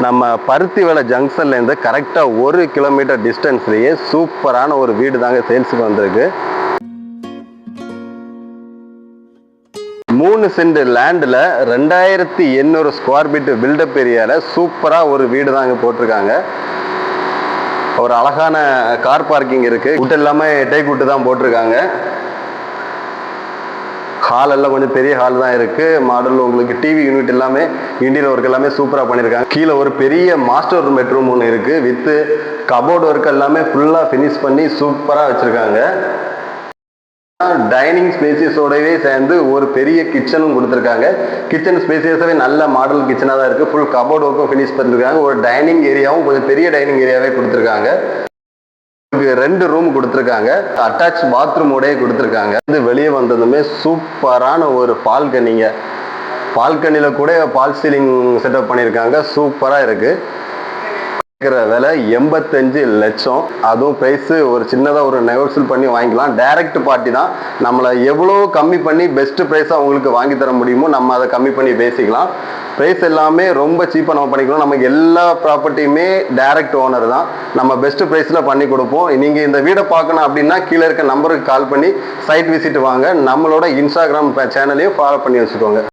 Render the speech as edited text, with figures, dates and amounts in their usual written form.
நம்ம பருத்திவளை ஜங்ஷன்லேருந்து கரெக்டாக 1 கிலோமீட்டர் டிஸ்டன்ஸ்லேயே சூப்பரான ஒரு வீடு தாங்க சேல்ஸுக்கு வந்திருக்கு. 3 சென்ட் லேண்டில் 2800 ஸ்கொயர் ஃபீட் பில்டப் ஏரியாவில் சூப்பராக ஒரு வீடு தாங்க போட்டிருக்காங்க. ஒரு அழகான கார் பார்க்கிங் இருக்குது. விட்டு எல்லாமே டேக் விட்டு தான் போட்டிருக்காங்க. ஹால் எல்லாம் கொஞ்சம் பெரிய ஹால் தான் இருக்குது. மாடல் உங்களுக்கு டிவி யூனிட் எல்லாமே இன்டீரியர் ஒர்க் எல்லாமே சூப்பராக பண்ணியிருக்காங்க. கீழே ஒரு பெரிய மாஸ்டர் பெட்ரூம் ஒன்று இருக்குது. வித்து கபோர்டு ஒர்க் எல்லாமே ஃபுல்லாக ஃபினிஷ் பண்ணி சூப்பராக வச்சுருக்காங்க. டைனிங் ஸ்பேசியஸோடவே சேர்ந்து ஒரு பெரிய கிச்சனும் கொடுத்துருக்காங்க. கிச்சன் ஸ்பேசியஸாகவே நல்ல மாடல் கிச்சனாக தான் இருக்குது. ஃபுல் கபோர்டு ஒர்க்கும் ஃபினிஷ் பண்ணியிருக்காங்க. ஒரு டைனிங் ஏரியாவும் கொஞ்சம் பெரிய டைனிங் ஏரியாவே கொடுத்துருக்காங்க. 2 ரூம் கொடுத்துருக்காங்க. அட்டாச் பாத்ரூமோடய கொடுத்துருக்காங்க. வெளியே வந்ததுமே சூப்பரான ஒரு பால்கனிங்க. பால்கனியில் கூட பால் சீலிங் செட்டப் பண்ணியிருக்காங்க. சூப்பராக இருக்குது. விலை 85 லட்சம். அதுவும் ப்ரைஸு ஒரு சின்னதாக ஒரு நெகோசியேட் பண்ணி வாங்கிக்கலாம். டைரக்ட் பார்ட்டி தான். நம்மளை எவ்வளோ கம்மி பண்ணி பெஸ்ட் ப்ரைஸாக அவங்களுக்கு வாங்கி தர முடியுமோ நம்ம அதை கம்மி பண்ணி பேசிக்கலாம். ப்ரைஸ் எல்லாமே ரொம்ப சீப்பாக நம்ம பண்ணிக்கலாம். நமக்கு எல்லா ப்ராப்பர்ட்டியுமே டைரக்ட் ஓனர் தான். நம்ம பெஸ்ட் ப்ரைஸில் பண்ணி கொடுப்போம். நீங்கள் இந்த வீடை பார்க்கணும் அப்படின்னா கீழே இருக்க நம்பருக்கு கால் பண்ணி சைட் விசிட் வாங்க. நம்மளோட இன்ஸ்டாகிராம் சேனலையும் ஃபாலோ பண்ணி வச்சுக்கோங்க.